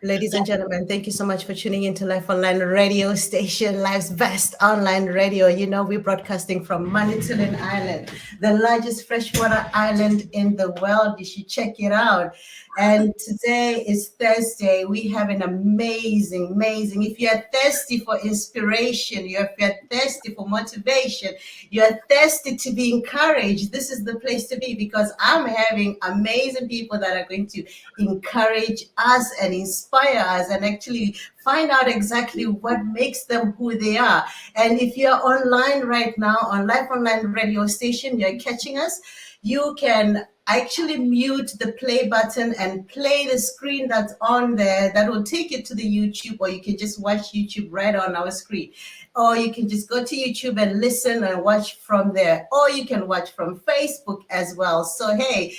Ladies and gentlemen, thank you so much for tuning into Life Online Radio Station, Life's best online radio. You know, we're broadcasting from Manitoulin Island, the largest freshwater island in the world. You should check it out. And today is Thursday. We have an amazing. If you're thirsty for inspiration, if you're thirsty for motivation, you're thirsty to be encouraged, this is the place to be, because I'm having amazing people that are going to encourage us and inspire us and actually find out exactly what makes them who they are. And if you're online right now on Life Online Radio Station, you're catching us, you can actually mute the play button and play the screen that's on there. That will take you to the YouTube, or you can just watch YouTube right on our screen. Or you can just go to YouTube and listen and watch from there. Or you can watch from Facebook as well. So, hey,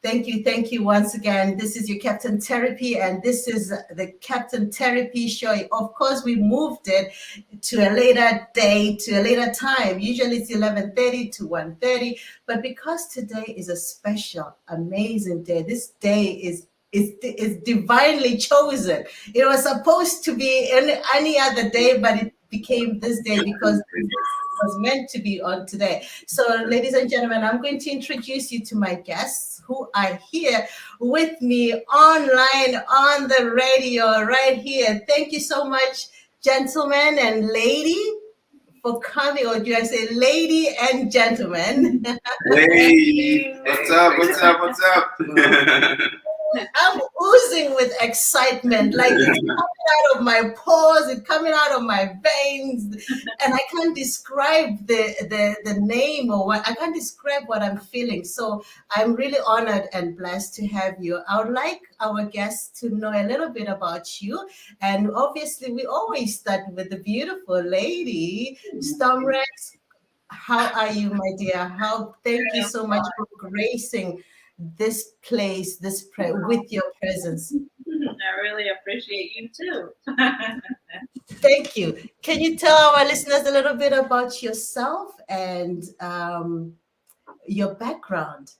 thank you once again. This is your Captain Therapy, and this is the Captain Therapy show. Of course, we moved it to a later day, to a later time. Usually it's 11:30 to 1:30, but because today is a special, amazing day, this day is divinely chosen. It was supposed to be any other day, but it became this day because was meant to be on today. So, ladies and gentlemen, I'm going to introduce you to my guests who are here with me online on the radio right here. Thank you so much, gentlemen and lady, for coming. Or do I say lady and gentlemen? Hey, what's up? I'm oozing with excitement, like it's coming out of my pores, it's coming out of my veins, and I can't describe the name or what, I can't describe what I'm feeling. So I'm really honored and blessed to have you. I would like our guests to know a little bit about you, and obviously we always start with the beautiful lady, Stormrex. How are you, my dear? Thank you so much for gracing this place, with your presence. I really appreciate you too. Thank you. Can you tell our listeners a little bit about yourself and your background?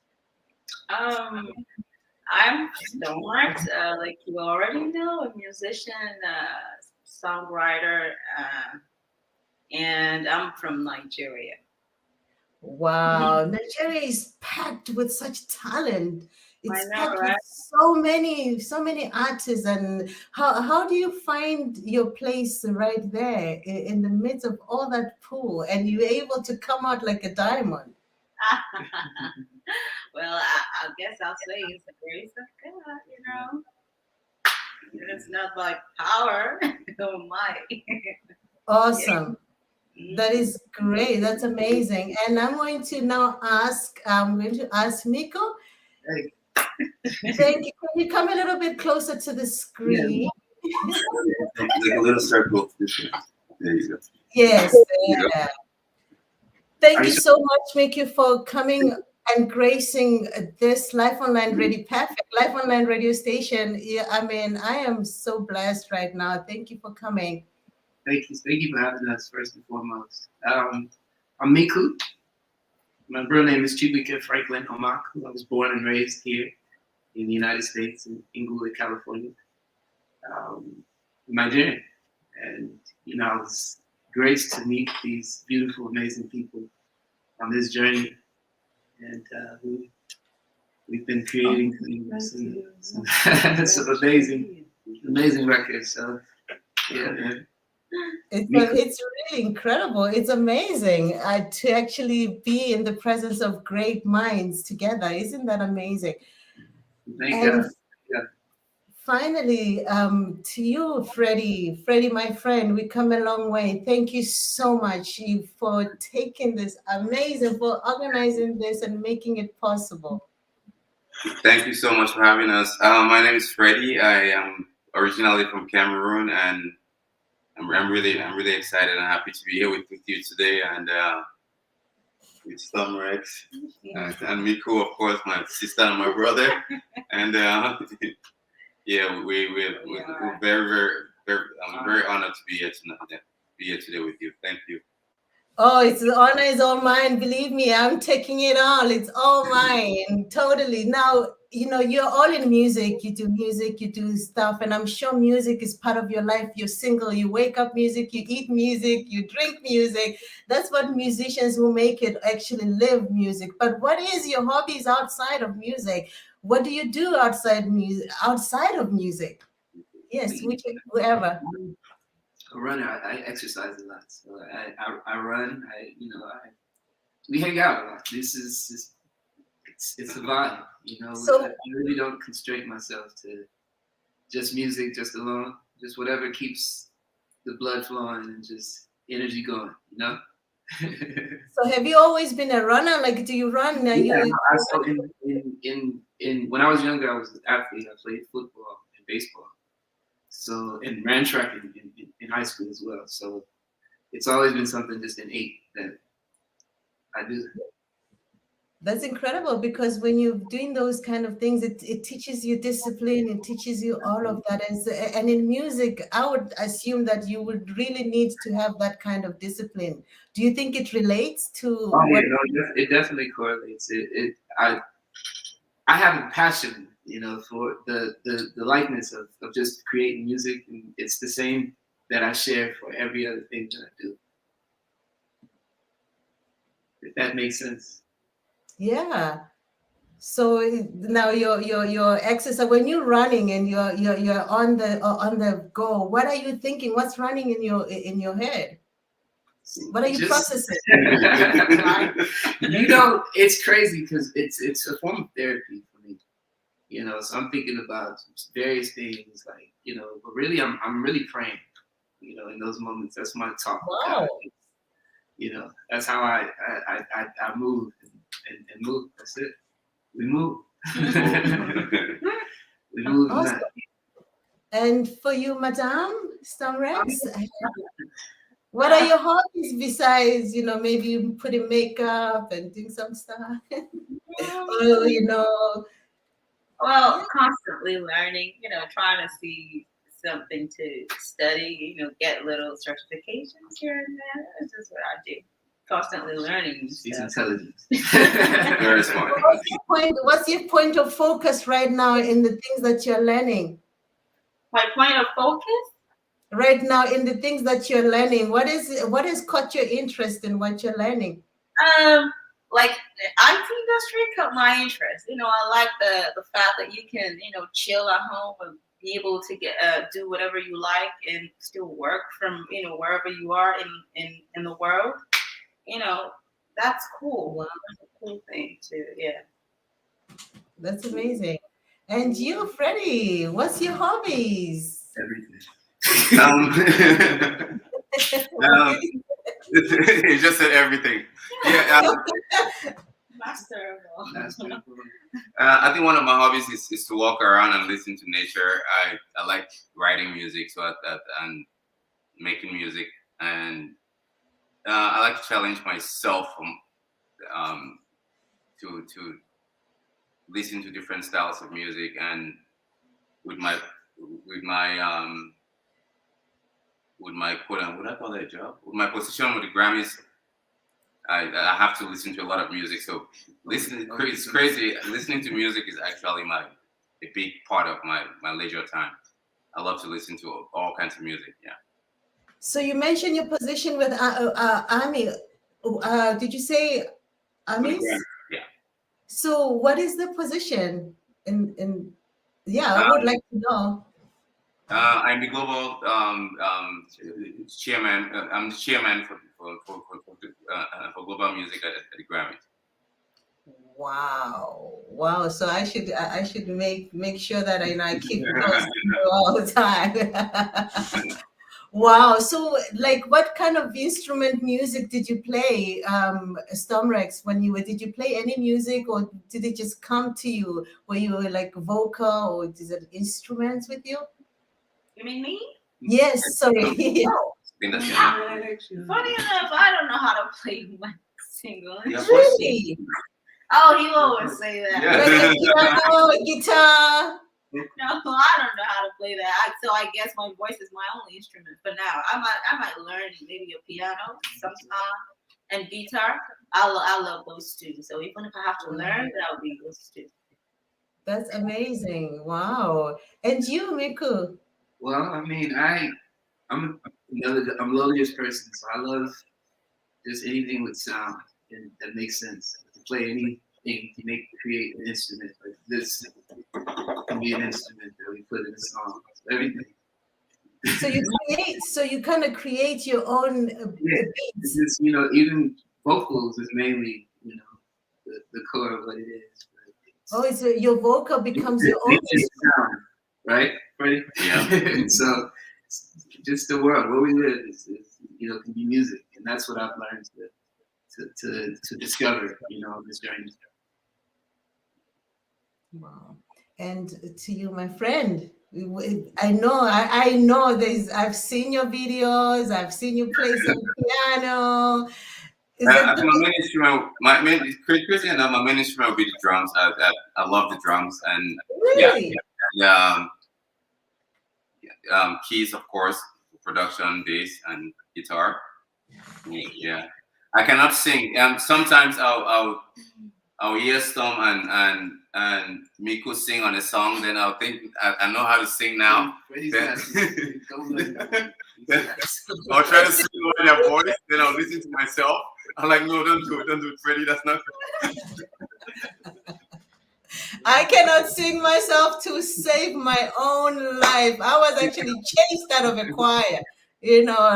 I'm Stonemarks, like you already know, a musician, songwriter, and I'm from Nigeria. Wow, Nigeria is packed with such talent. It's packed right? with so many artists. And how do you find your place right there in the midst of all that pool, and you're able to come out like a diamond? Well, I guess I'll say it's the grace of God, It's not by power or might. Awesome. That is great. That's amazing. And I'm going to ask Miko. Hey. Thank you. Can you come a little bit closer to the screen? Yeah. Like a little circle. There you go. Yes. Yeah. Thank you so much, Miko, for coming and gracing this Life Online Radio, perfect Life Online Radio Station. Yeah, I mean, I am so blessed right now. Thank you for coming. Thank you for having us, first and foremost. I'm Miku. My real name is Chibuike Franklin Omaku. I was born and raised here in the United States, in Inglewood, California. Nigerian. And, I was graced to meet these beautiful, amazing people on this journey. And we've been creating some amazing records. So, yeah, man. It's really incredible. It's amazing to actually be in the presence of great minds together. Isn't that amazing? Thank God. Yeah. Finally, to you, Freddie, my friend, we come a long way. Thank you so much for taking this amazing, for organizing this and making it possible. Thank you so much for having us. My name is Freddie. I am originally from Cameroon, and I'm really excited and happy to be here with you today, and with Stormrex and Miku, of course, my sister and my brother, and yeah, we're I'm very honored to be here today with you. Thank you. Oh, the honor is all mine. Believe me, I'm taking it all. It's all mine, totally. Now, you know, you're all in music. You do music, you do stuff, and I'm sure music is part of your life. You're single, you wake up music, you eat music, you drink music. That's what musicians who make it actually live music. But what is your hobbies outside of music? What do you do outside music? Outside of music? Yes, whoever. A runner. I exercise a lot, so I run. We hang out a lot. This is it's a vibe. So I really don't constrain myself to just music, just alone, just whatever keeps the blood flowing and just energy going. so have you always been a runner? Like, do you run? Are Yeah. you So in when I was younger, I was an athlete. I played football and baseball. So and ran track in high school as well. So it's always been something just innate that I do. That's incredible, because when you're doing those kind of things, it teaches you discipline, it teaches you all of that. And in music, I would assume that you would really need to have that kind of discipline. Do you think it relates to Oh yeah, what? no, it definitely correlates. I have a passion, for the likeness of just creating music, and it's the same that I share for every other thing that I do. If that makes sense. Yeah. So now your exercise, when you're running and you're on the go, what are you thinking? What's running in your head? What are you processing? It's crazy because it's a form of therapy for me. So I'm thinking about various things, like, but really I'm really praying, in those moments. That's my talk with God. That's how I move and move. That's it. We move. We move. Awesome. And for you, Madame Stamrex, what are your hobbies besides, maybe putting makeup and doing some stuff? Oh, Well, constantly learning, trying to see something to study, get little certifications here and there. That's just what I do. Constantly learning. She's intelligent. Very smart. what's your point of focus right now in the things that you're learning? My point of focus? Right now in the things that you're learning, what has caught your interest in what you're learning? Like the IT industry caught my interest. I like the fact that you can, chill at home and be able to get do whatever you like and still work from, wherever you are in the world. That's cool. Wow. That's a cool thing too. Yeah. That's amazing. And you, Freddie, what's your hobbies? Everything. He just said everything. Yeah. That's terrible. I think one of my hobbies is to walk around and listen to nature. I like writing music, and making music, and I like to challenge myself to listen to different styles of music, and with my quote, would I call that a job? With my position with the Grammys, I have to listen to a lot of music. So it's crazy. Listening to music is actually a big part of my leisure time. I love to listen to all kinds of music. Yeah. So you mentioned your position with Army. Did you say Amis? Yeah. So what is the position? Yeah, I would like to know. I'm the global chairman. I'm the chairman for global music at the Grammys. Wow. So I should make sure that I keep close to you all the time. Wow. So like, what kind of instrument music did you play, Stormrex, did you play any music, or did it just come to you? Were you like vocal, or is it instruments with you? You mean me? Yes, sorry. Funny enough, I don't know how to play one single. Really? Oh, he always say that. Yeah. Like a guitar. No, I don't know how to play that. So I guess my voice is my only instrument for now. I might learn maybe a piano sometime and guitar. I love those two. So even if I have to learn, that'll be those two. That's amazing. Wow. And you, Miku? Well, I mean, I'm a melodious person, so I love just anything with sound and that makes sense. To play anything, to create an instrument like this can be an instrument that we put in a song. So everything. So you kind of create your own Yeah, it's beats. just even vocals is mainly the core of what it is. Oh, so your vocal becomes your own It's sound, right, Freddie? Yeah. So just the world where we live is can be music, and that's what I've learned to discover on this journey. Wow. And to you, my friend, I know I've seen your videos, I've seen you play some piano. Is I it think my main Christian, my main instrument will be the drums. I love the drums, and yeah, really? yeah, keys, of course, production, bass, and guitar. Yeah, I cannot sing. Sometimes I'll hear Storm and Miku sing on a song, then I'll think I know how to sing now. Then, then I'll try to sing over their voice, then I'll listen to myself. I'm like, no, don't do it, Freddie. That's not. I cannot sing myself to save my own life. I was actually chased out of a choir.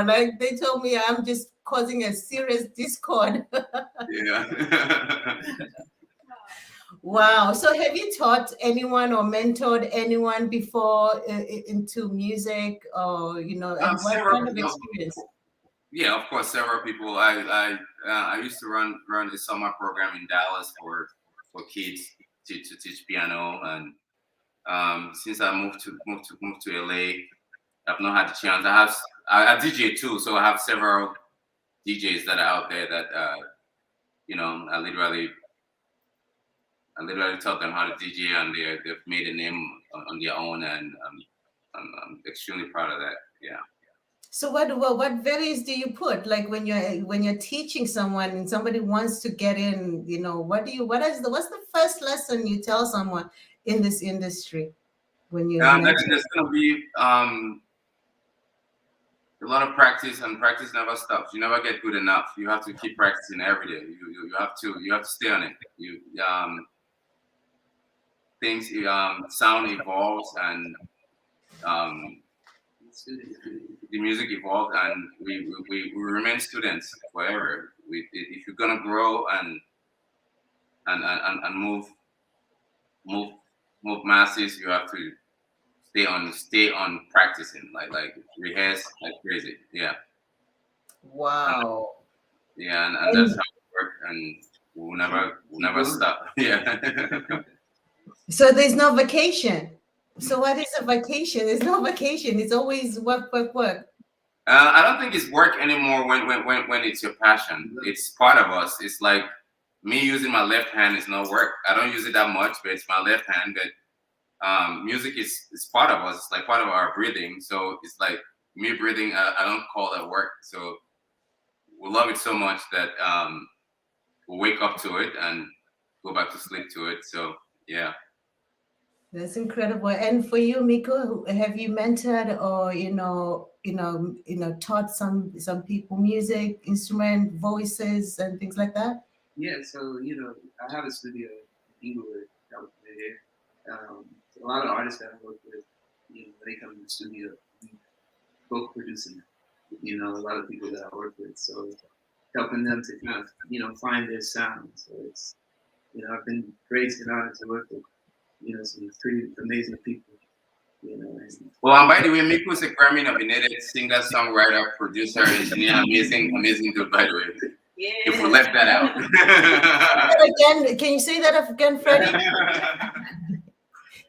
Like they told me I'm just causing a serious discord. Yeah. Wow. So have you taught anyone or mentored anyone before into music or, and what kind of experience? Yeah, of course, several people. I used to run a summer program in Dallas for kids to teach piano, and since I moved to LA, I've not had the chance. I DJ too, so I have several DJs that are out there that I literally taught them how to DJ, and they've made a name on their own, and I'm extremely proud of that. Yeah. So what values do you put, like when you're teaching someone and somebody wants to get in, what's the first lesson you tell someone in this industry when you There's gonna be a lot of practice, and practice never stops. You never get good enough. You have to keep practicing every day. You have to stay on it. Things sound evolves, and the music evolves, and we remain students forever. If you're gonna grow and move masses, you have to stay on practicing, like rehearse like crazy. Yeah. Wow. Yeah, and that's how it works, and we'll never stop. Yeah. So there's no vacation. So what is a vacation? There's no vacation. It's always work, work, work. I don't think it's work anymore when it's your passion. It's part of us. It's like me using my left hand is no work. I don't use it that much, but it's my left hand. But music is part of us. It's like part of our breathing. So it's like me breathing. I don't call that work. So we love it so much that we'll wake up to it and go back to sleep to it. So yeah. That's incredible. And for you, Miko, have you mentored or taught some people music, instrument, voices, and things like that? Yeah, so I have a studio in Inglewood, California. A lot of artists that I work with, when they come to the studio, both producing. A lot of people that I work with, so helping them to kind of find their sound. So it's I've been graced and honored to work with some pretty amazing people. Well, and by the way, Miku is a Grammy-nominated singer, songwriter, producer, engineer, amazing dude. By the way, Yeah. if we left that out. Again, can you say that again, Freddie?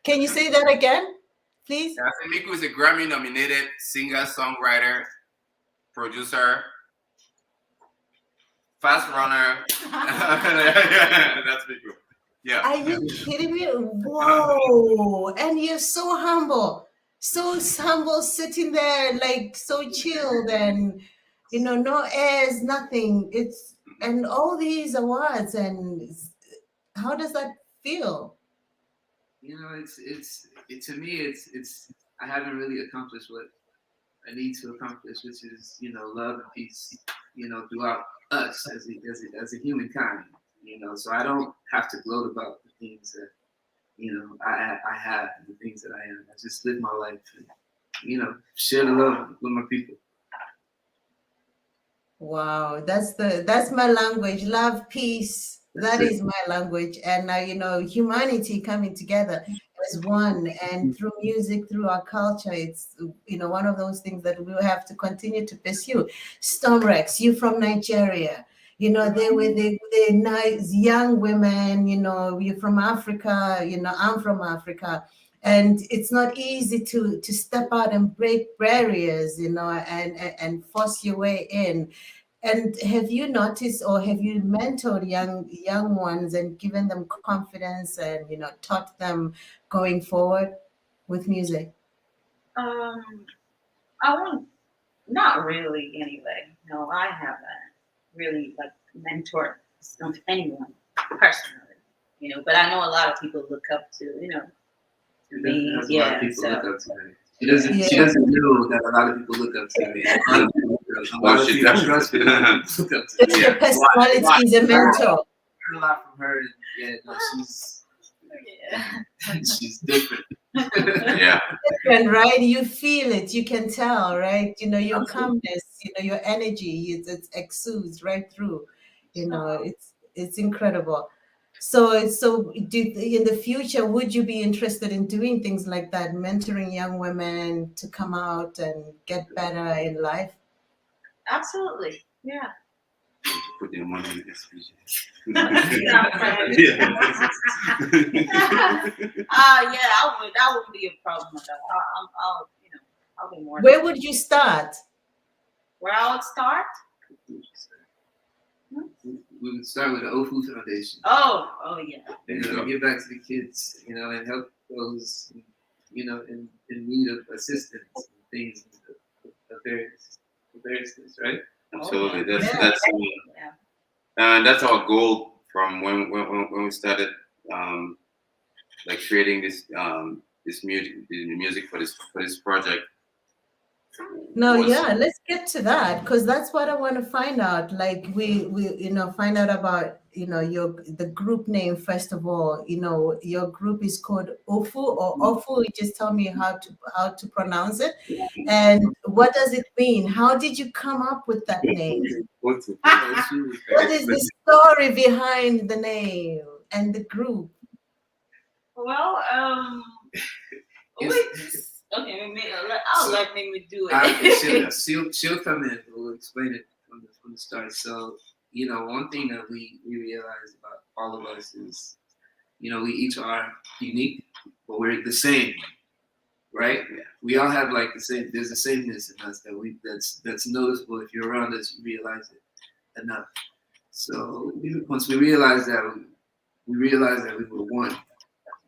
Can you say that again, please? Yeah, Miku is a Grammy-nominated singer, songwriter, producer, fast runner. That's Miku. Yeah. Are you kidding me? Whoa! And you're so humble, sitting there like so chilled, and no airs, nothing. And all these awards, and how does that feel? you know, to me, it's I haven't really accomplished what I need to accomplish, which is, you know, love and peace, you know, throughout us as a humankind, you know. So I don't have to gloat about the things that, you know, I have and the things that I am. I just live my life and, you know, share the love with my people. Wow, that's my language. Love, peace. That is my language. And now, you know, humanity coming together as one, and through music, through our culture, it's, you know, one of those things that we will have to continue to pursue. Stormrex, you from Nigeria. You know, they were the nice young women, you know, you're from Africa, you know, I'm from Africa. And it's not easy to step out and break barriers, you know, and force your way in. And have you noticed, or have you mentored young ones and given them confidence and, you know, taught them going forward with music? I won't, not really anyway. No, I haven't really like mentored anyone personally, you know, but I know a lot of people look up to, you know, to me. That's a lot Yeah, of people so look up to me. She doesn't know that a lot of people look up to me. A lot of people trust me. Look up to me. Just your personality is a mentor. I learned a lot from her. And yeah, no, she's different. Yeah. Different, right? You feel it, you can tell, right? You know, your calmness, you know, your energy, it exudes right through. You know, it's incredible. So in the future, would you be interested in doing things like that, mentoring young women to come out and get better in life? absolutely, yeah. Put your money in this vision. Yeah, that wouldn't be a problem at all. I'll, you know, I'll be more. Where would you start? Where I would start? We would start with the OFU Foundation. Oh yeah. You know, give back to the kids, you know, and help those, you know, in need of assistance and things of variousness, right? Absolutely. Yeah. That's our goal from when we started like creating this music for this project. No, yeah, let's get to that, because that's what I want to find out. Like we you know, find out about, you know, the group name first of all. You know, your group is called OFU or OFU. You just tell me how to pronounce it, and what does it mean? How did you come up with that name? What is the story behind the name and the group? Well, okay, I'll let Mimi do it. She'll come in. We'll explain it from the start. So, you know, one thing that we realize about all of us is, you know, we each are unique, but we're the same, right? Yeah. We all have like the same. There's a sameness in us that's noticeable. If you're around us, you realize it enough. So once we realized that, we were one,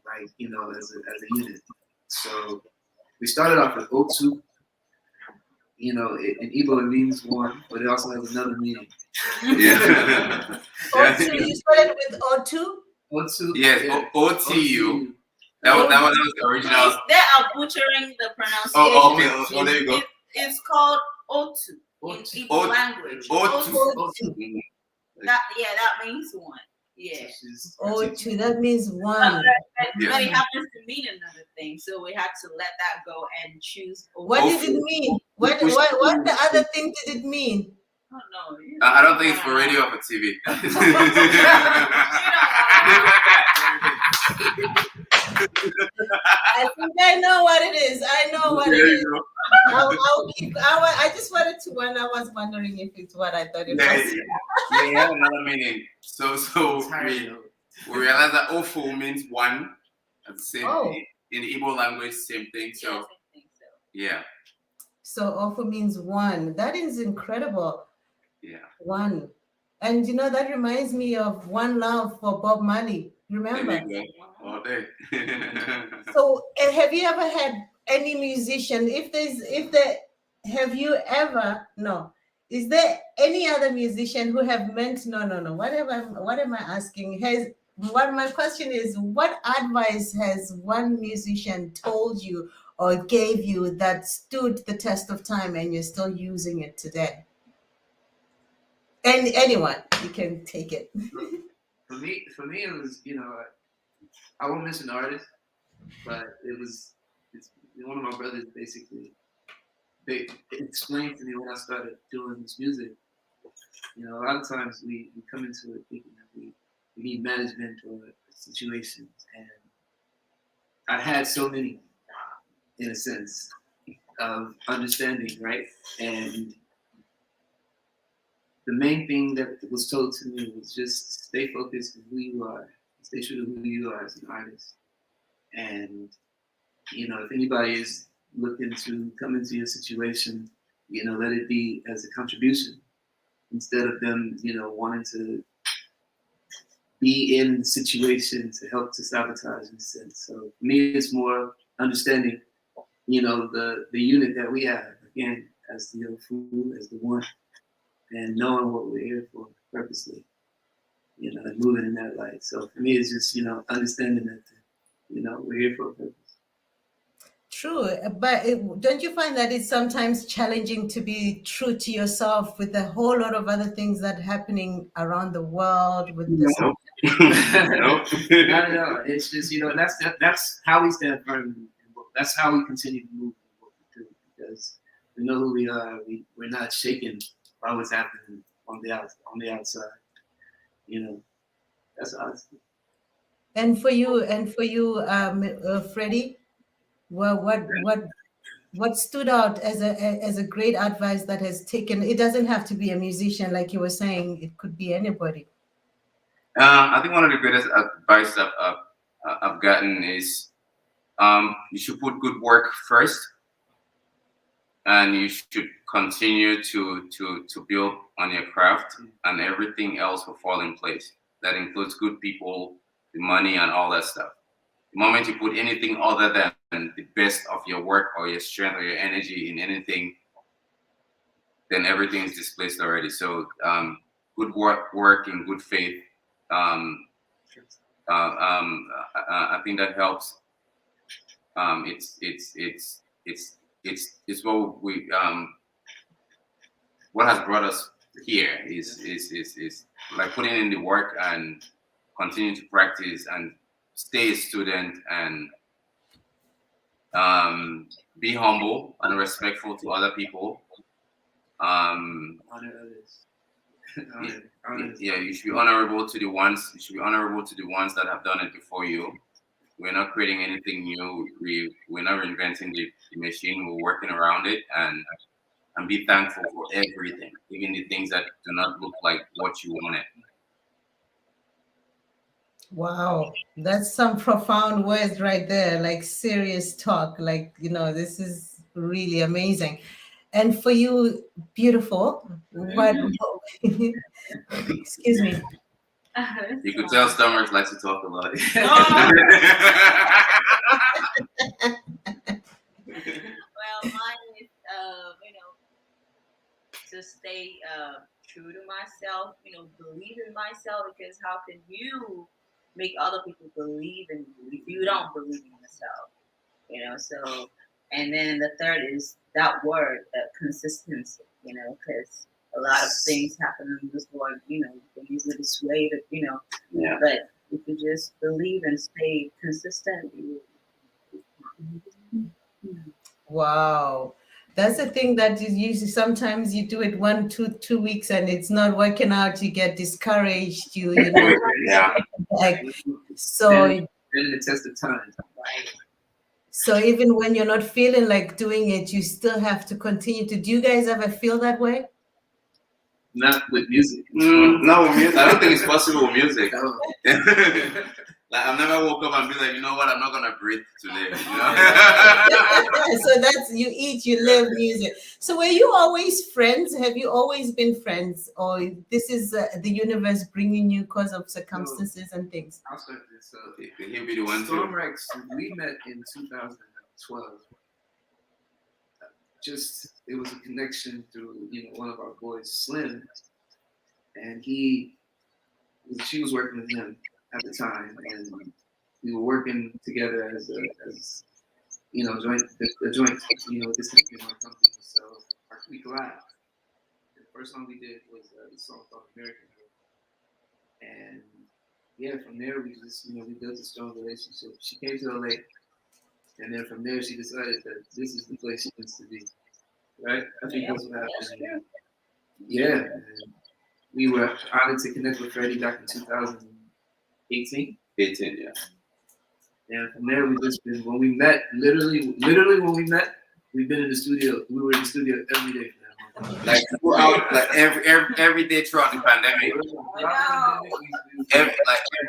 right? You know, as a unit. So we started off with O2. You know, in Igbo it means one, but it also has another meaning. Yeah. O2, you started with O2? O2. Yes, OTU. That was the original. They are butchering the pronunciation. Oh, okay. Oh, there you go. It's called Otu in Igbo language. O2. That means one. Yeah. O2, that means one. But it happens to mean another thing, so we had to let that go and choose. What did it mean? What the other thing did it mean? Oh no. I don't think it's for radio or for TV. I think I know what it is. I know what it is. I just wanted to wonder. I was wondering if it's what I thought it was. They have another meaning. So we realize that OFU means one. That's the same in the Igbo language, same thing. So yeah. So OFU means one. That is incredible. Yeah. One. And you know, that reminds me of One Love for Bob Marley. Remember? All day. So have you ever had any musician, is there any other musician who have meant, what am I asking? what my question is, what advice has one musician told you or gave you that stood the test of time and you're still using it today? And anyone, you can take it. For me, it was, I won't mention the artist, but it's one of my brothers basically. They explained to me when I started doing this music. A lot of times we come into it thinking that we need management or situations, and I had so many, in a sense, of understanding, right? And the main thing that was told to me was just stay focused on who you are, stay true to who you are as an artist. And, if anybody is looking to come into your situation, let it be as a contribution instead of them, wanting to be in the situation to help to sabotage in a sense. So for me, it's more understanding, the unit that we have, again, as the OFU, as the one, and knowing what we're here for purposely, and moving in that light. So for me, it's just, understanding that, we're here for a purpose. True, but don't you find that it's sometimes challenging to be true to yourself with a whole lot of other things that are happening around the world with this? Nope. Nope. Not at all. It's just, that's how we stand firm. That's how we continue to move in what we do, because we know who we are. We're not shaken by what's happening on the outside. That's us. And for you, Freddie, well, what stood out as a great advice that has taken? It doesn't have to be a musician, like you were saying. It could be anybody. I think one of the greatest advice I've gotten is you should put good work first, and you should continue to build on your craft, and everything else will fall in place. That includes good people, the money, and all that stuff. The moment you put anything other than the best of your work or your strength or your energy in anything, then everything is displaced already. So good work in good faith. I think that helps. It's what has brought us here is like putting in the work and continue to practice and stay a student and be humble and respectful to other people. Honor others. Yeah, you should be honorable to the ones. You should be honorable to the ones that have done it before you. We're not creating anything new. We're not reinventing the machine. We're working around it and be thankful for everything, even the things that do not look like what you wanted. Wow, that's some profound words right there, like serious talk. Like, this is really amazing. And for you, beautiful, what excuse me. You could tell Stomach likes to talk a lot. Well, mine is, to stay true to myself, believe in myself, because how can you make other people believe in you if you don't believe in yourself? So, and then the third is that word, consistency, because a lot of things happen in this world, you can easily be swayed, Yeah. but if you just believe and stay consistent, Wow. That's the thing that is usually sometimes you do it 2 weeks and it's not working out, you get discouraged, Yeah. like so Then the test of time. right? so even when you're not feeling like doing it, you still have to continue to. Do you guys ever feel that way? Not with music. No, with music. I don't think it's possible with music. No. Like I've never woke up and be like, you know what, I'm not gonna breathe today. So that's, you eat, you live music. So were you always friends? Have you always been friends, or this is the universe bringing you because of circumstances and things? I'll start this. So He'll be the one too. Stormrex, we met in 2012. It was a connection through one of our boys, Slim, and she was working with him, at the time, and we were working together as joint, the joint, this company, my company. So we collabed. The first song we did was the song called American Girl. And yeah, from there we just, we built a strong relationship. She came to LA, and then from there she decided that this is the place she wants to be. Right? I think that's what happened. Yeah. And we were honored to connect with Freddie back in 2018. 18, yeah. And from there we just been, when we met, literally when we met, we've been in the studio. We were in the studio every day for that. Like throughout, like every day throughout the pandemic.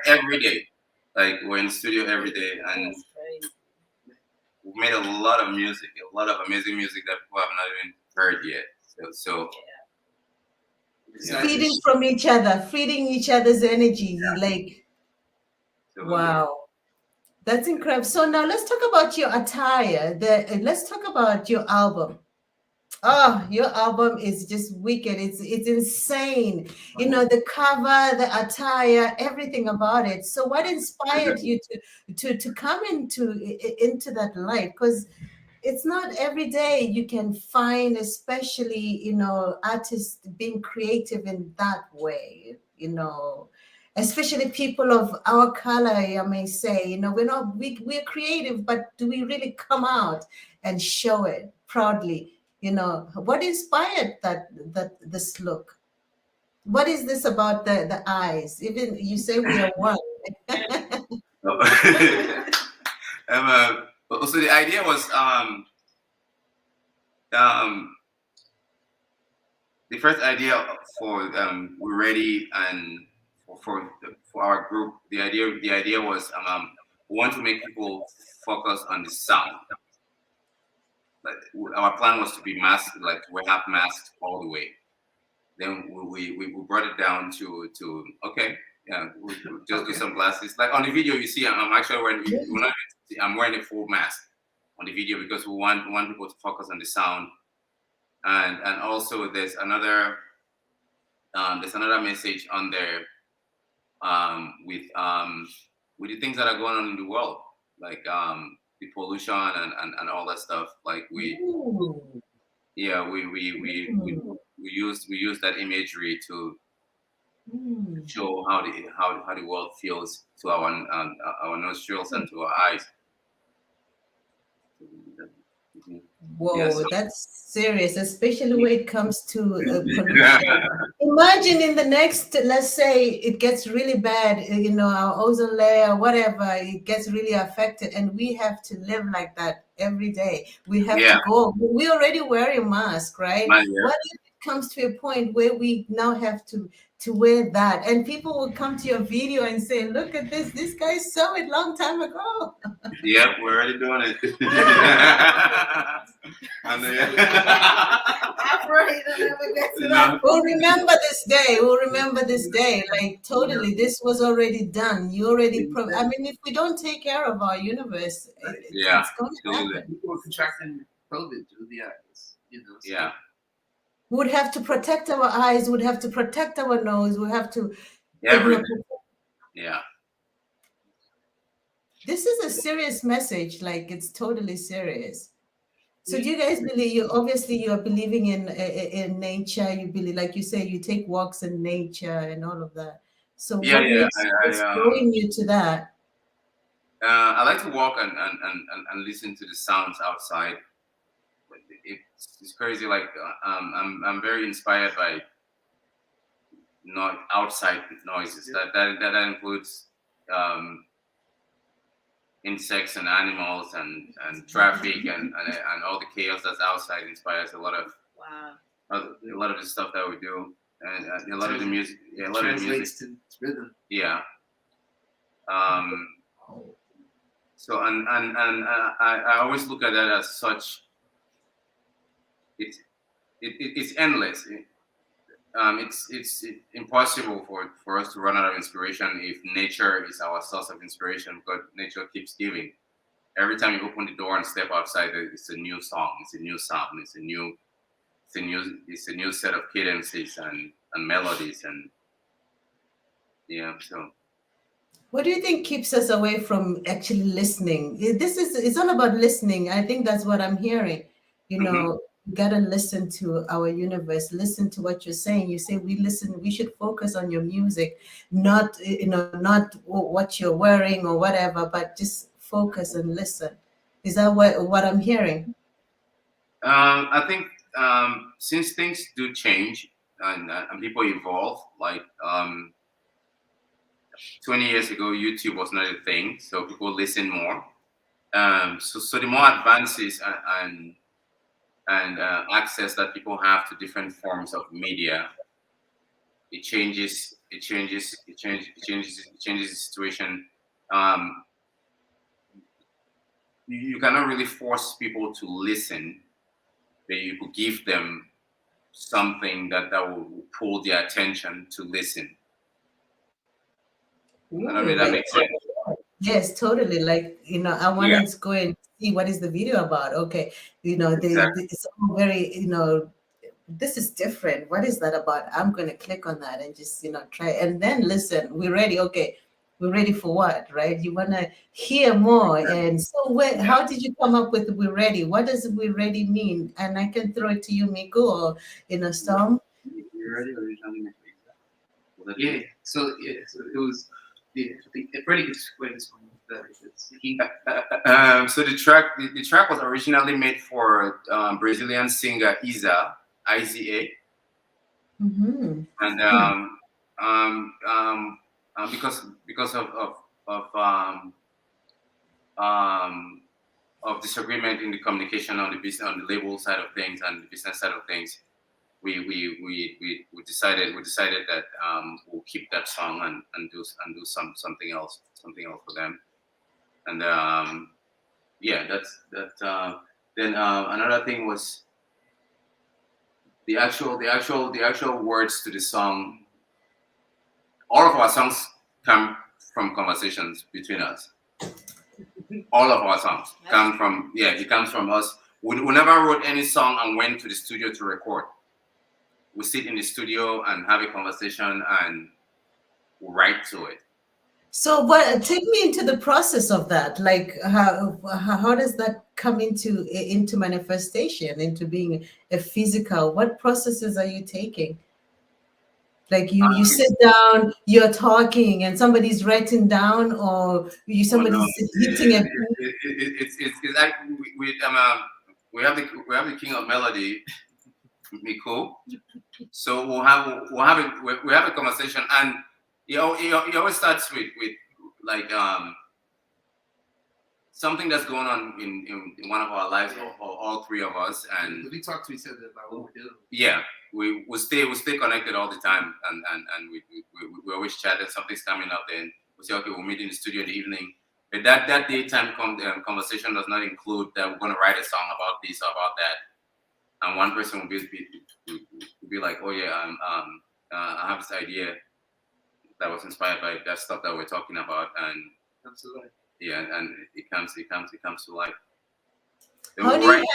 Every day. Like we're in the studio every day, and we've made a lot of music, a lot of amazing music that people have not even heard yet. So feeding from each other, feeding each other's energy. Like, wow. That's incredible. So now let's talk about your attire. Let's talk about your album. Oh, your album is just wicked. It's insane. The cover, the attire, everything about it. So what inspired you to come into that light? Because it's not every day you can find, especially, artists being creative in that way, especially people of our color, I may say, we're creative, but do we really come out and show it proudly? What inspired this look? What is this about the eyes? Even you say we are one. So the idea was the first idea for We're Ready and for our group. The idea was we want to make people focus on the sound. Like our plan was to be masked, like we have masks all the way. Then we brought it down to okay, yeah, we'll just do some glasses. Like on the video, you see, I'm actually wearing. I'm wearing a full mask on the video because we want people to focus on the sound, and also there's another message on there with the things that are going on in the world, like the pollution and all that stuff. Like we use that imagery to show how the world feels to our nostrils and to our eyes. Whoa, yes. That's serious, especially when it comes to pollution. Imagine in the next, let's say it gets really bad, our ozone layer, whatever, it gets really affected, and we have to live like that every day. We have to go. We already wear a mask, right? What if it comes to a point where we now have to wear that, and people will come to your video and say, "Look at this! This guy saw it long time ago." Yep, we're already doing it. We'll remember this day. We'll remember this day. Like totally, this was already done. You already. I mean, if we don't take care of our universe, it's going to happen. People are contracting COVID through the eyes. So. Yeah. We would have to protect our eyes. Would have to protect our nose. We have to. Everything. Yeah. This is a serious message. Like it's totally serious. So do you guys believe? You are believing in nature. You believe, like you say, you take walks in nature and all of that. So what's drawing you to that? I like to walk and listen to the sounds outside. It's crazy. Like I'm very inspired by not outside noises. That includes insects and animals and traffic and all the chaos that's outside inspires a lot of the stuff that we do, and a lot of the music. Yeah, a lot of the music to rhythm. Yeah. So and I always look at that as such. It's endless. It's impossible for us to run out of inspiration if nature is our source of inspiration, because nature keeps giving. Every time you open the door and step outside, it's a new song, it's a new sound, it's a new set of cadences and melodies, and so. What do you think keeps us away from actually listening? It's all about listening. I think that's what I'm hearing. You Hmm. know, you gotta listen to our universe, listen to what you're saying. You say we listen, we should focus on your music, not not what you're wearing or whatever, but just focus and listen. Is that what I'm hearing? I think since things do change and people evolve, like 20 years ago, YouTube was not a thing, so people listen more. So the more advances and access that people have to different forms of media, it changes the situation. Um, you cannot really force people to listen, but you could give them something that will pull their attention to listen. I don't know Ooh, if that like makes sense. yes, totally. Like, I want Yeah, to go and see what is the video about. Okay, exactly. it's all very, this is different. What is that about? I'm going to click on that and just, try. And then listen, we're ready. Okay, we're ready for what, right? You want to hear more. And so, Yeah. how did you come up with "we're ready"? What does "we're ready" mean? And I can throw it to you, Miku, or Storm. You ready or you trying to make it? Yeah. So it was. Yeah, I think Freddie could explain this one better because he. So the track was originally made for Brazilian singer Iza, Mm-hmm. and um, um, because of um, of disagreement in the communication on the business on the label side of things and the business side of things, we decided that we'll keep that song and do something else for them. And yeah, that's that. Then another thing was the actual words to the song. All of our songs come from conversations between us. All of our songs come from, yeah, it comes from us. We never wrote any song and went to the studio to record. We sit in the studio and have a conversation and write to it. So, what take me into the process of that? Like, how does that come into manifestation, into being a physical? What processes are you taking? Like, you sit It's, down, you're talking, and somebody's writing down, or oh no, somebody's hitting a. it's like we have the king of melody, Miko. So we have a conversation, and he always starts with like something that's going on in one of our lives, or all three of us, and We talk to each other about what we do. yeah, we stay connected all the time, and we always chat, and something's coming up, then we say, okay, we'll meet in the studio in the evening. But that daytime conversation does not include that we're going to write a song about this or about that, and one person will be like, oh yeah, I have this idea that was inspired by that stuff that we're talking about, and Absolutely. yeah, and it comes to life. Then How we do you? write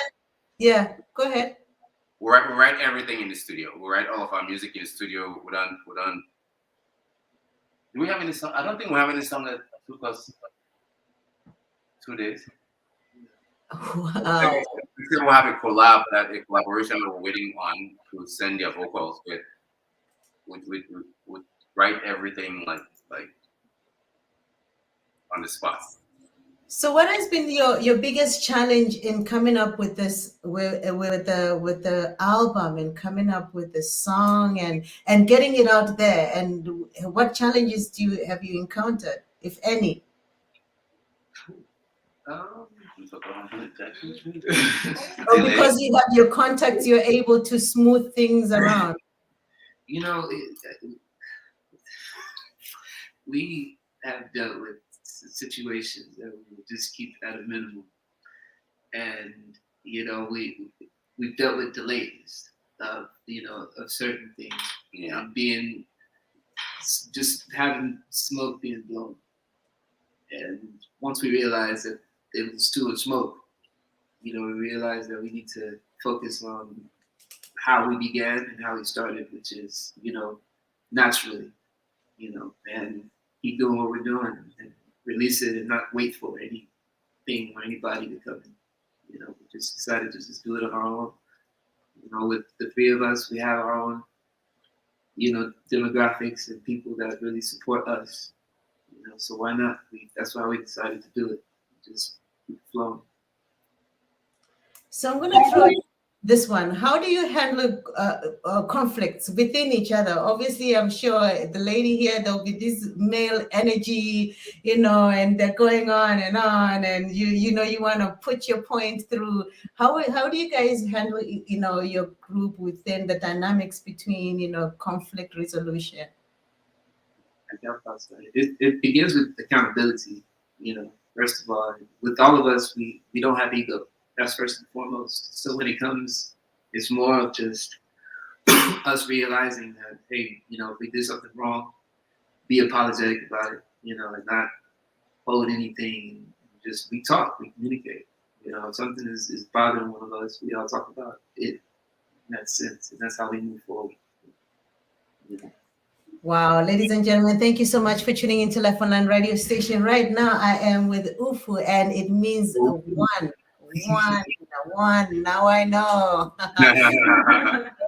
Yeah, go ahead. we write everything in the studio. We write all of our music in the studio. We don't. Do we have any song? I don't think we have any song that took us 2 days. Wow. We still have a collaboration that we're waiting on to send their vocals, but we write everything like on the spot. So, what has been your biggest challenge in coming up with this with the album and coming up with the song and getting it out there? And what challenges have you encountered, if any? Um, Or Delay. because you have your contacts, you're able to smooth things around. you know, we have dealt with situations that we will just keep at a minimum, and we've dealt with delays of of certain things, Yeah. and being just having smoke being blown, and once we realized that it was too much smoke, we realized that we need to focus on how we began and how we started, which is naturally, and keep doing what we're doing and release it and not wait for anything or anybody to come in. You know, we just decided to just do it on our own. You know, with the three of us, we have our own, you know, demographics and people that really support us. You know, so why not? That's why we decided to do it. Just keep flowing. So I'm going to throw this one. How do you handle conflicts within each other? Obviously, I'm sure the lady here, there'll be this male energy, you know, and they're going on, and you know, you want to put your point through. How do you guys handle, you know, your group within the dynamics between, you know, conflict resolution? It begins with accountability. You know, first of all, with all of us, we don't have ego. That's first and foremost. So when it comes, it's more of just us realizing that, hey, you know, if we did something wrong, be apologetic about it, you know, and not hold anything. Just we talk, we communicate. You know, if something is bothering one of us, we all talk about it in that sense, and that's how we move forward. You know. Wow, ladies and gentlemen, thank you so much for tuning into Life Online Radio Station. Right now, I am with UFU, and it means one. Now I know.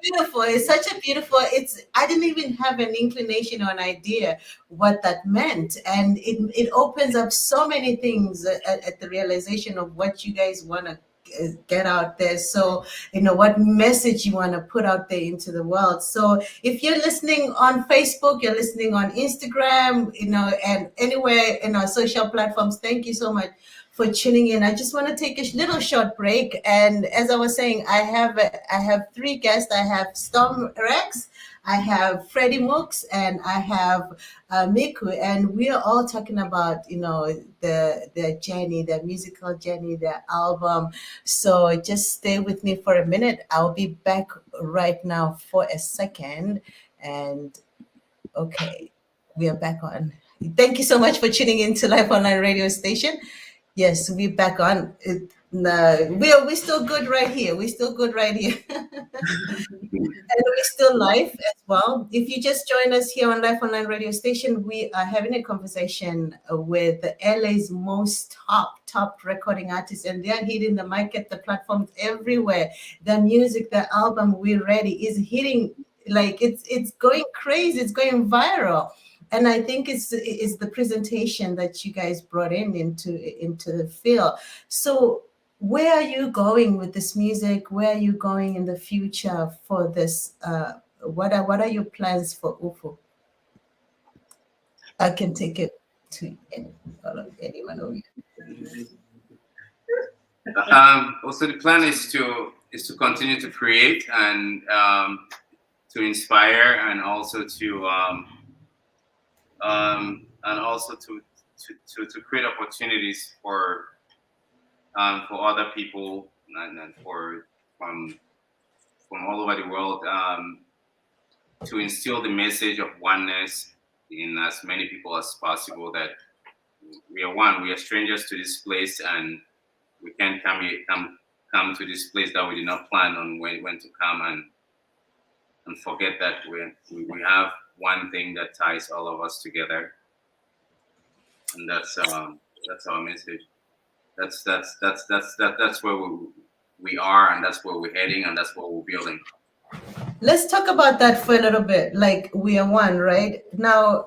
Beautiful. It's such a beautiful. I didn't even have an inclination or an idea what that meant, and it opens up so many things at the realization of what you guys want to get out there. So, you know, what message you want to put out there into the world. So if you're listening on Facebook, you're listening on Instagram, you know, and anywhere in our social platforms, thank you so much for tuning in. I just want to take a little short break. And as I was saying, I have three guests. I have Storm Rex, I have Freddie Mooks, and I have Miku, and we are all talking about, you know, the journey, the musical journey, the album. So just stay with me for a minute. I'll be back right now for a second. And okay, we are back on. Thank you so much for tuning in to Live Online Radio Station. Yes, we're back on. We're still good right here. We're still good right here. And we're still live as well. If you just join us here on Live Online Radio Station, we are having a conversation with LA's most top recording artists, and they're hitting the mic at the platforms everywhere. The music, the album, We're Ready, is hitting like it's going crazy. It's going viral. And I think it's the presentation that you guys brought into the field. So where are you going with this music? Where are you going in the future for this? What are your plans for UFO? I can take it to anyone over here. Also, the plan is to continue to create and to inspire, and also to create opportunities for other people and from all over the world, to instill the message of oneness in as many people as possible, that we are one. We are strangers to this place, and we can't come to this place that we did not plan on when to come, and forget that we have one thing that ties all of us together, and that's our message. That's where we are, and that's where we're heading, and that's what we're building. Let's talk about that for a little bit. Like, we are one, right? Now,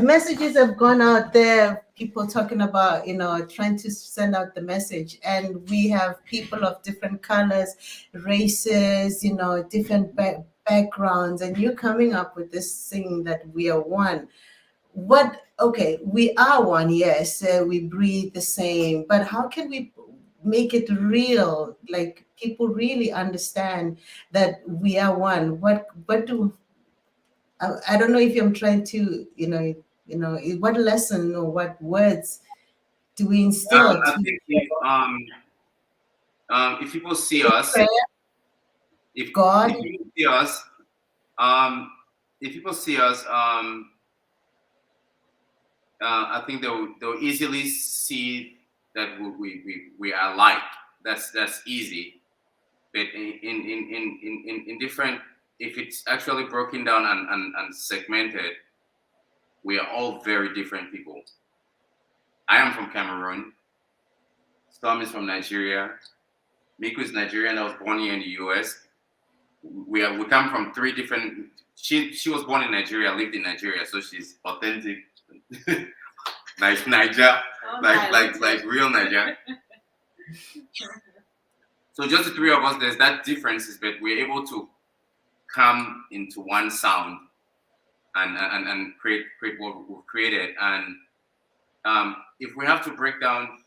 messages have gone out there, people talking about, you know, trying to send out the message. And we have people of different colors, races, you know, different backgrounds. And you're coming up with this thing that we are one. Okay, we are one, yes. We breathe the same. But how can we make it real? Like, people really understand that we are one. I don't know if I'm trying to, you know, what lesson or what words do we instill? I think if people see us, if God, if people see us, if people see us, I think they'll easily see that we are alike. That's easy. But in different, if it's actually broken down and segmented, we are all very different people. I am from Cameroon. Storm is from Nigeria. Miku is Nigerian. I was born here in the US. We come from three different. She was born in Nigeria, lived in Nigeria, so she's authentic, Niger, like real Niger. So just the three of us, there's that differences, but we're able to come into one sound and create what we've created. And if we have to break down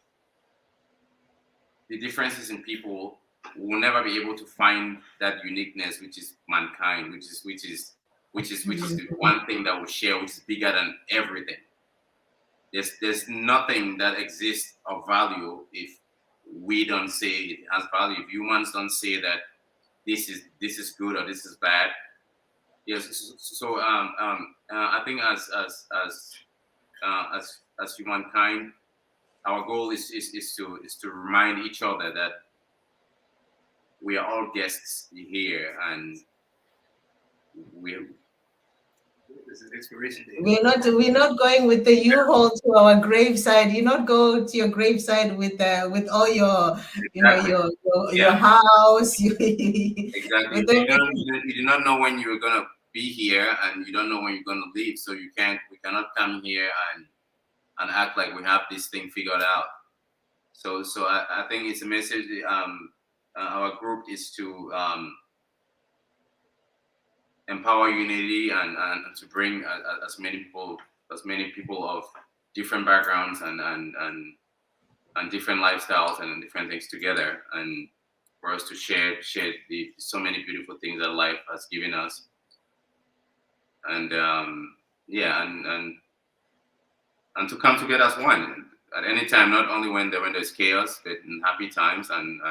the differences in people, we'll never be able to find that uniqueness, which is mankind, which is the one thing that we share, which is bigger than everything. There's nothing that exists of value if we don't say it has value. If humans don't say that this is good or this is bad. Yes. So I think as humankind, our goal is to remind each other that we are all guests here, and This is expiration date. We're not going with the U-Haul to our graveside. You not go to your graveside with all your your house. Exactly. You do not know when you're gonna be here, and you don't know when you're gonna leave. So we cannot come here and act like we have this thing figured out. So I think it's a message. Our group is to empower unity and to bring as many people of different backgrounds and different lifestyles and different things together, and for us to share so many beautiful things that life has given us. And and to come together as one at any time, not only when there's chaos, but in happy times and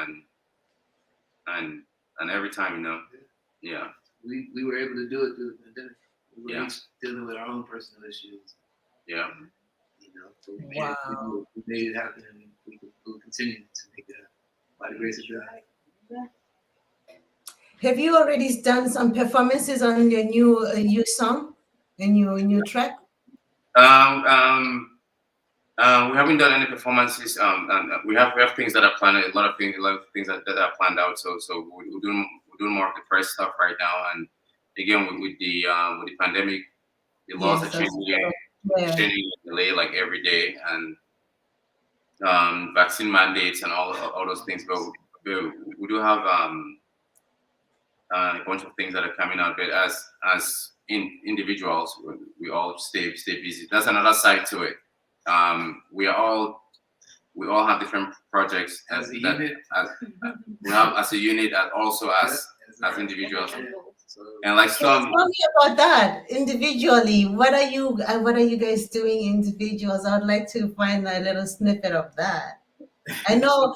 every time, yeah. We were able to do it through the pandemic. We were Yeah. each dealing with our own personal issues. Yeah. So we Wow. made it happen, and we'll continue to make it happen by the grace of God. Have you already done some performances on your new song, and your new track? We haven't done any performances. We have things that are planned. A lot of things that are planned out. So we're doing more of the press stuff right now. And again, with the pandemic, the laws are changing in LA like every day, and vaccine mandates and all those things. But we do have a bunch of things that are coming out. But as individuals, we all stay busy. That's another side to it. We all have different projects As a unit. We have as a unit, and also as individuals. So, And like Tell me about that individually. What are you guys doing individuals? I would like to find a little snippet of that. I know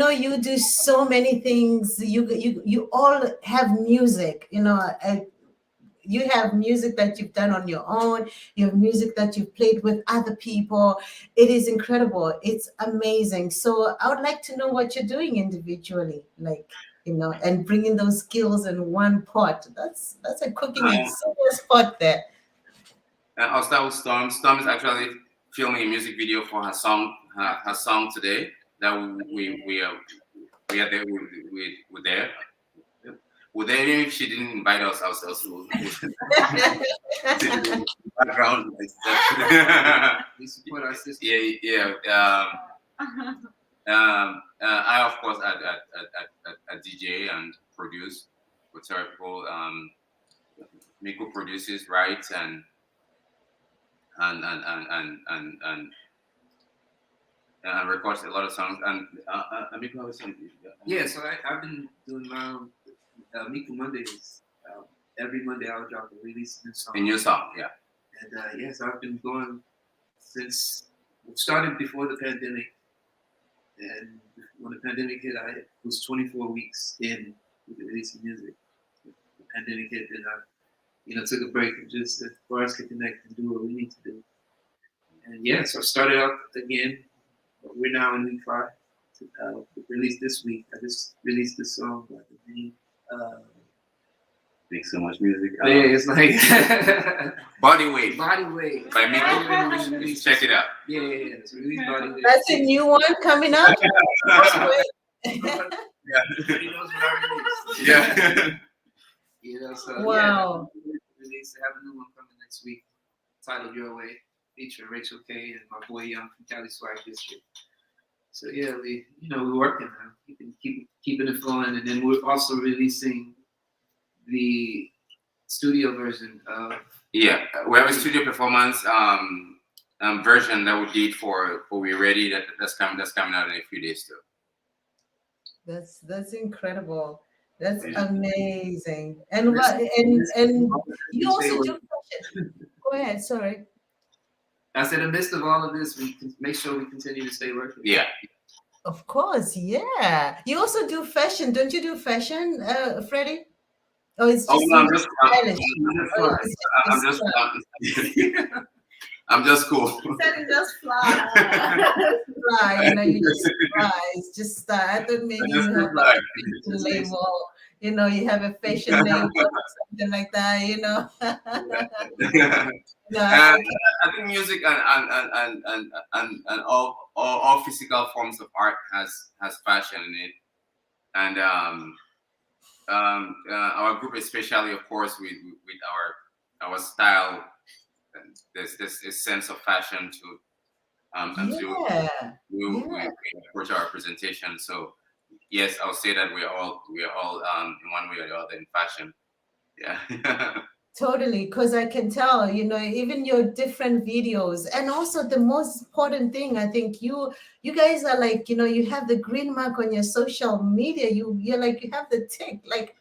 you do so many things. You all have music. You have music that you've done on your own. You have music that you've played with other people. It is incredible. It's amazing. So I would like to know what you're doing individually, and bringing those skills in one pot. That's a cooking serious pot there. I'll start with Storm. Storm is actually filming a music video for her song today. That we are there. We're there. Well, then even if she didn't invite us ourselves, background. we support our sister. Yeah. I of course I DJ and produce with several people. Miko produces, writes, and records a lot of songs. And Miko has something. Yeah, so I've been doing my own Miko Mondays. Every Monday I'll drop a release new song. A new song, yeah. And yes, I've been going since started before the pandemic. And when the pandemic hit, I was 24 weeks in with the releasing music. The pandemic hit, and I took a break and just for us to connect and do what we need to do. And yeah, so I started out again. We're now in week 5. Released this week. I just released this song by the name make so much music. Yeah, it's like Body Weight Body Weight. by Mickey. Check it out. Yeah, it's released Body Weight. That's a new one coming up. Everybody knows what I released. Yeah. You know, so Wow. yeah, release. I have a new one coming next week, titled Your Way, featuring Rachel K and my boy Young from Cali Swag District. So yeah, we're working now, keeping it flowing, and then we're also releasing the studio version of. Yeah, we have a studio performance version that we did for We Ready that's coming out in a few days too. That's incredible. That's amazing. And what and you also do fashion. Go ahead, sorry. I said, in the midst of all of this, we can make sure we continue to stay working. Yeah. Of course, yeah. You also do fashion, don't you do fashion, Freddie? Oh, it's just No, I'm just cool. He said it just fly. fly, you just fly. It's just I thought maybe you have a fashion label, you have a fashion label or something like that, I think music and all physical forms of art has fashion in it, and our group, especially, of course, with our style, there's this sense of fashion to we approach our presentation. So yes, I'll say that we are all in one way or the other in fashion. Yeah. Totally, because I can tell, even your different videos, and also the most important thing, I think you guys are like, you have the green mark on your social media. You're like, you have the tick, like,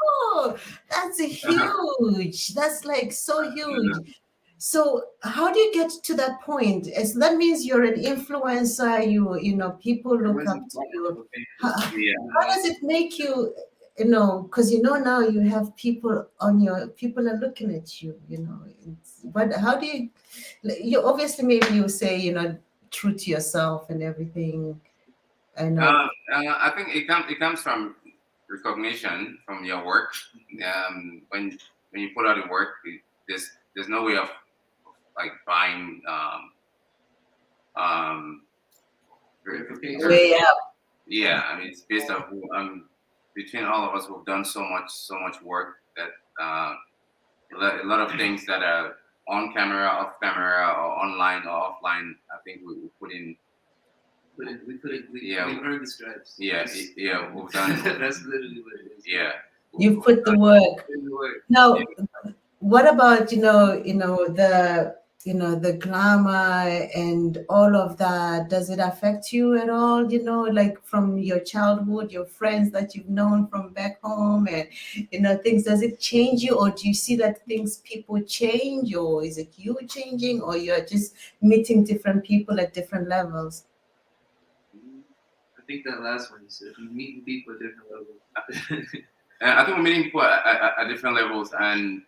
oh, that's huge. That's like so huge. So how do you get to that point? So that means you're an influencer. People look up to you. How does it make you? Because now you have people people are looking at you. But how do you obviously maybe you say true to yourself and everything. I think it comes from recognition from your work. When you put out the work, there's no way of like buying way up. Yeah, I mean it's based on between all of us we've done so much work that a lot of things that are on camera, off camera, or online or offline. I think we put in. We earned the stripes. Yeah, we've done. That's literally what it is. Yeah. You put the work. Now, what about the glamour and all of that? Does it affect you at all? Like from your childhood, your friends that you've known from back home, and things. Does it change you, or do you see that people change, or is it you changing, or you're just meeting different people at different levels? I think that last one you said, you're meeting people at different levels. I think we're meeting people at different levels, and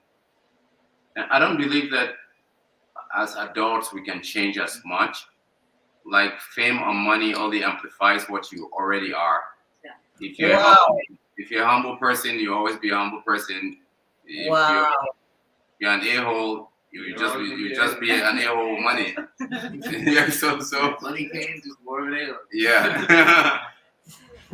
I don't believe that as adults we can change as much. Like fame or money only amplifies what you already are. Yeah. If you're a humble person, you always be a humble person. If you're an a-hole, you just be an a-hole with money. Yeah, so money came just more of an a-hole. Yeah.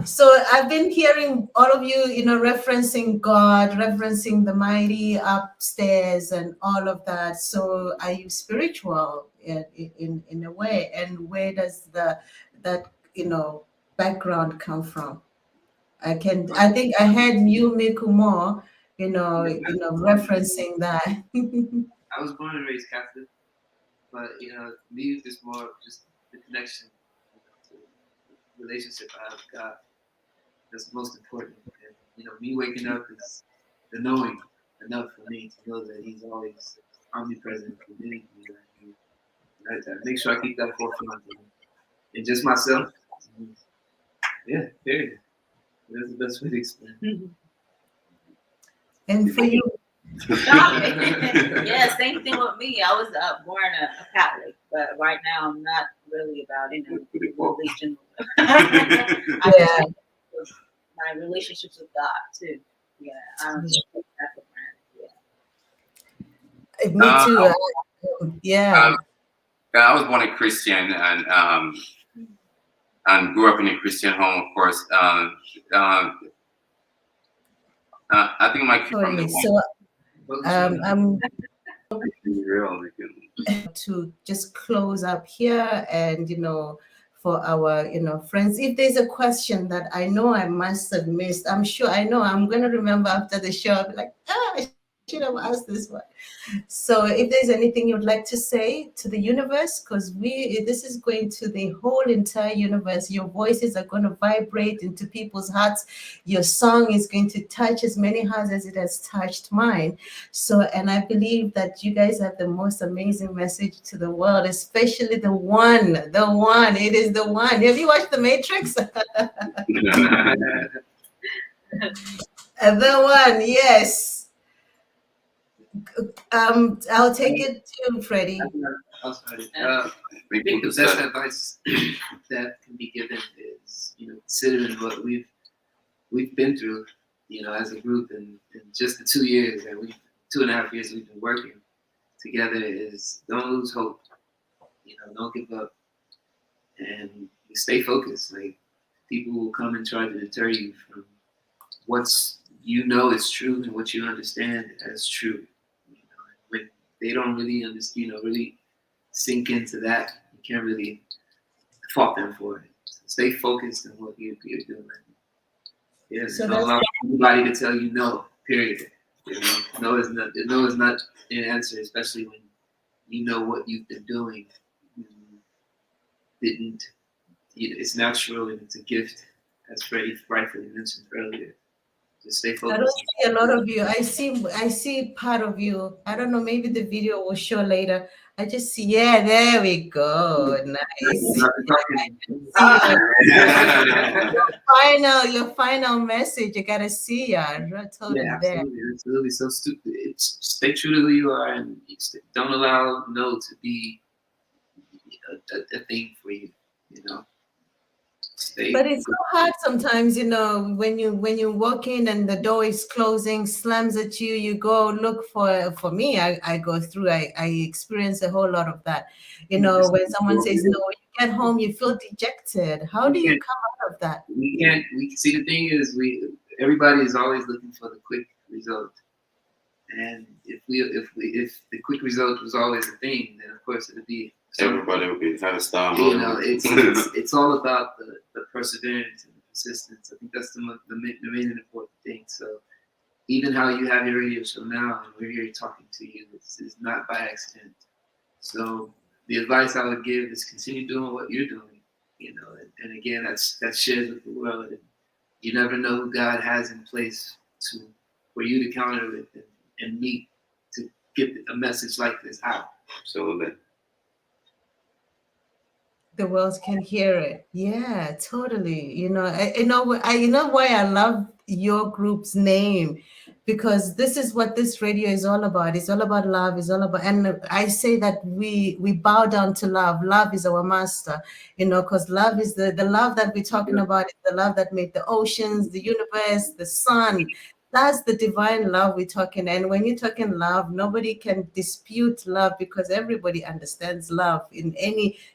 So I've been hearing all of you, referencing God, referencing the mighty upstairs and all of that. So are you spiritual in a way? And where does that background come from? I think I heard you, Miku, more, referencing that. I was born and raised Catholic, but me is more just the connection, the relationship I have with God. That's most important. And, me waking up is the knowing enough for me to know that He's always omnipresent within me. I make sure I keep that forefront and just myself. Yeah, period. That's the best way to explain. And for you? Yeah, same thing with me. I was born a Catholic, but right now I'm not really about religion. My relationships with God too. Yeah, take that for granted. Me Uh, too. Yeah. I was born a Christian and grew up in a Christian home, of course. I think my from the Totally. So I'm real. to just close up here, and for our friends, if there's a question that I know I must have missed, I'm sure I know I'm going to remember after the show. I'll be like, I should have asked this one. So if there's anything you'd like to say to the universe, because this is going to the whole entire universe. Your voices are going to vibrate into people's hearts. Your song is going to touch as many hearts as it has touched mine. So, and I believe that you guys have the most amazing message to the world, especially the one. It is the one. Have you watched The Matrix? The one, yes. I'll take it to Freddie. I'm sorry. I think the best advice that can be given is, considering what we've been through, as a group, and in just the 2 years that 2.5 years we've been working together, is don't lose hope. Don't give up, and stay focused. Like, people will come and try to deter you from what's is true and what you understand as true. When they don't really understand, really sink into that, you can't really fault them for it. So stay focused on what you're doing. Yes, So don't allow anybody to tell you no. Period. No is not an answer, especially when you know what you've been doing. You didn't. It's natural and it's a gift, as Freddie rightfully mentioned earlier. Just stay I focused. don't see a lot of you. I see part of you. I don't know, maybe the video will show later. I just see, yeah, there we go. Nice. Your final message. You gotta see ya. Totally there. Absolutely. So stupid. Stay true to who you are, and don't allow no to be a thing for you. But it's so hard sometimes, when you walk in and the door is closing, slams at you, you go look for me. I go through, I experience a whole lot of that. When someone says no, you get home, you feel dejected. How do you come out of that? We see, the thing is, everybody is always looking for the quick result. And if the quick result was always a thing, then of course it would be everybody would be kind of star. It's all about the perseverance and the persistence. I think that's the main important thing. So even how you have your radio show now, and we're here talking to you, is not by accident. So the advice I would give is continue doing what you're doing. And again, that's shared with the world. And you never know who God has in place for you to counter with and meet to get a message like this out. Absolutely. The world can hear it. Yeah, totally. I know why I love your group's name, because this is what this radio is all about. It's all about love. It's all about, and I say that we bow down to love. Love is our master, because love is the love that we're talking about is the love that made the oceans, the universe, the sun. That's the divine love we're talking. And when you're talking love, nobody can dispute love, because everybody understands love in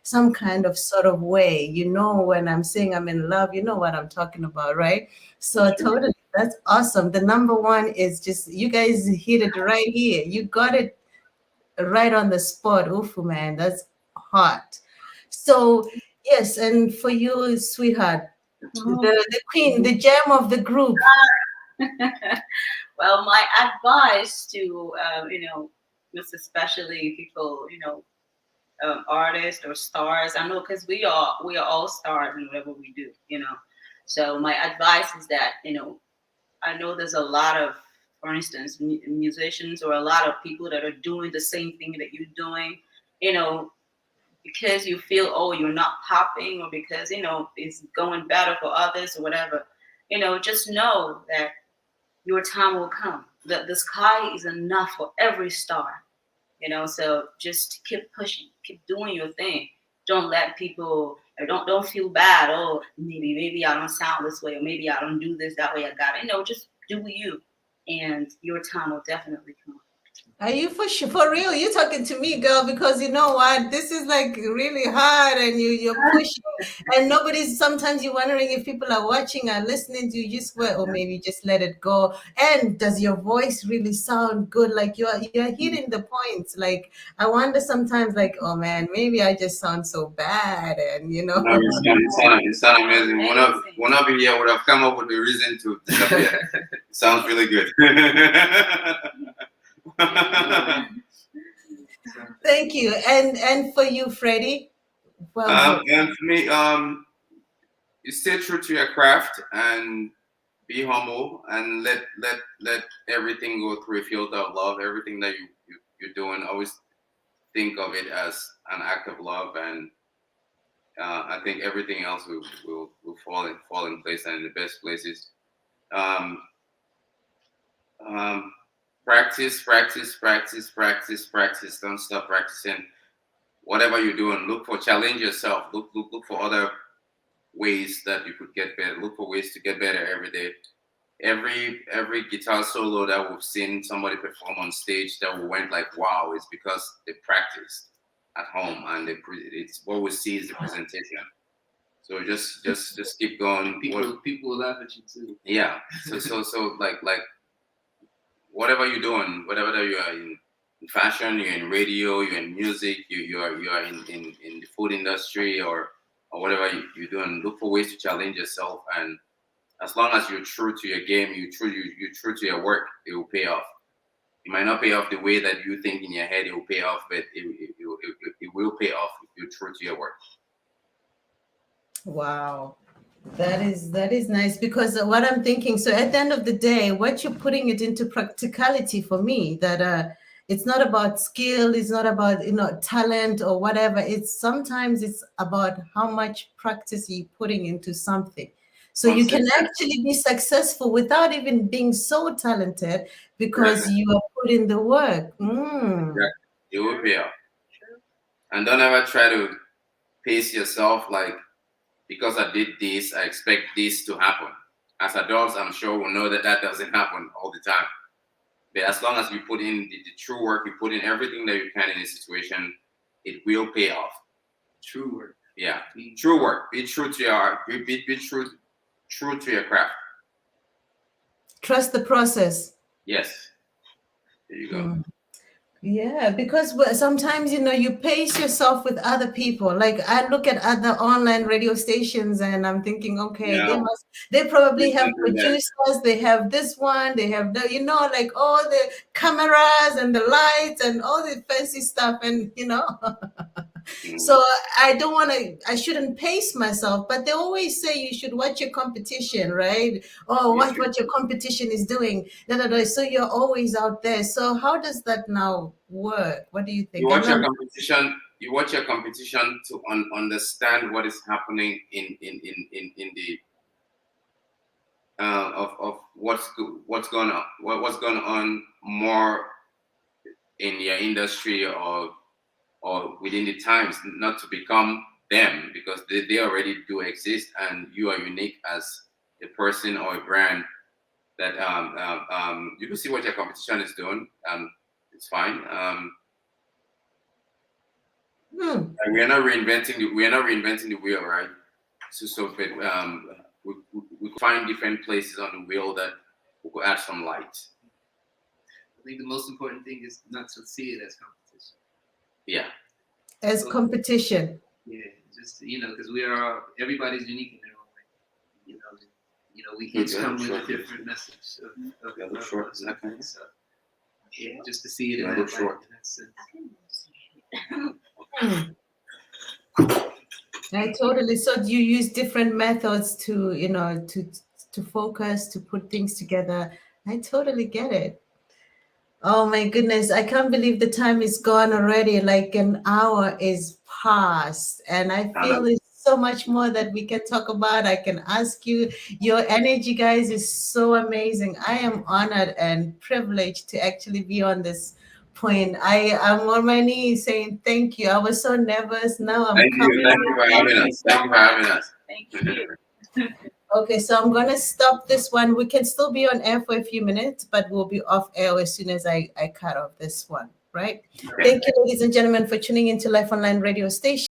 some kind of sort of way. When I'm saying I'm in love, you know what I'm talking about, right? So totally, that's awesome. The number one is just, you guys hit it right here. You got it right on the spot. Oof, man, that's hot. So yes, and for you, sweetheart, the queen, the gem of the group. Well, my advice to most especially people, artists or stars. I know, because we are all stars in whatever we do. So my advice is that I know there's a lot of, for instance, musicians or a lot of people that are doing the same thing that you're doing. Because you feel, oh, you're not popping, or because it's going better for others or whatever. Just know that your time will come. The sky is enough for every star, so just keep pushing, keep doing your thing. Don't let people, Or don't feel bad. Oh, maybe I don't sound this way, or maybe I don't do this that way. I got it. Just do you, and your time will definitely come. Are you for real? You're talking to me, girl, because you know what? This is like really hard and you're pushing and nobody's sometimes you're wondering if people are watching or listening to you, just swear or maybe just let it go. And does your voice really sound good? Like you're hitting the points. Like I wonder sometimes like, oh man, maybe I just sound so bad and you know. No, it sound amazing. One of you here would have come up with a reason to disappear. It sounds really good. Thank you. And for you, Freddie? Well, and for me, you stay true to your craft and be humble and let everything go through a filter of love. Everything that you're doing, always think of it as an act of love, and I think everything else will fall in place and in the best places. Practice, practice, practice, practice, practice. Don't stop practicing. Whatever you're doing, challenge yourself. Look for other ways that you could get better. Look for ways to get better every day. Every guitar solo that we've seen somebody perform on stage that we went like, wow, is because they practiced at home and it's what we see is the presentation. So just keep going. People will laugh at you too. Yeah. So like whatever you're doing, whatever that you are in fashion, you're in radio, you're in music, you are in the food industry or whatever you're doing, look for ways to challenge yourself. And as long as you're true to your game, you're true to your work, it will pay off. It might not pay off the way that you think in your head it will pay off, but it will pay off if you're true to your work. Wow. That is nice because what I'm thinking, so at the end of the day, what you're putting it into practicality for me, that it's not about skill, it's not about talent or whatever. Sometimes it's about how much practice you're putting into something. So you can actually be successful without even being so talented because you are putting the work. Yeah, it will pay off. And don't ever try to pace yourself like, because I did this, I expect this to happen. As adults, I'm sure we'll know that doesn't happen all the time. But as long as you put in the true work, you put in everything that you can in a situation, it will pay off. True work. Yeah, true work. Be true to your be true to your craft. Trust the process. Yes. There you go. Yeah, because sometimes you pace yourself with other people. Like I look at other online radio stations and I'm thinking, okay, they probably have producers, they have this one, they have the like all the cameras and the lights and all the fancy stuff, and so I shouldn't pace myself, but they always say you should watch your competition, right? Oh, watch what your competition is doing. So you're always out there. So how does that now work? What do you think? You watch your competition. You watch your competition to understand what is happening in the of what's going on more in your industry or within the times, not to become them, because they already do exist and you are unique as a person or a brand. That you can see what your competition is doing. It's fine. We are not reinventing the wheel, right? So we find different places on the wheel that we could add some light. I think the most important thing is not to see it as competition. Yeah. As competition. Yeah, just because everybody's unique in their own way. We each come with a different message. So, yeah, just to see it in that sense. I totally. So do you use different methods to to focus, to put things together? I totally get it. Oh my goodness, I can't believe the time is gone already. Like an hour is past, and I feel there's so much more that we can talk about. I can ask you. Your energy, guys, is so amazing. I am honored and privileged to actually be on this point. I'm on my knees saying thank you. I was so nervous. Now I'm Thank you. Thank you for having us. Thank you for having us. Thank you. Okay, so I'm gonna stop this one. We can still be on air for a few minutes, but we'll be off air as soon as I cut off this one, right? Okay. Thank you, ladies and gentlemen, for tuning into Life Online Radio Station.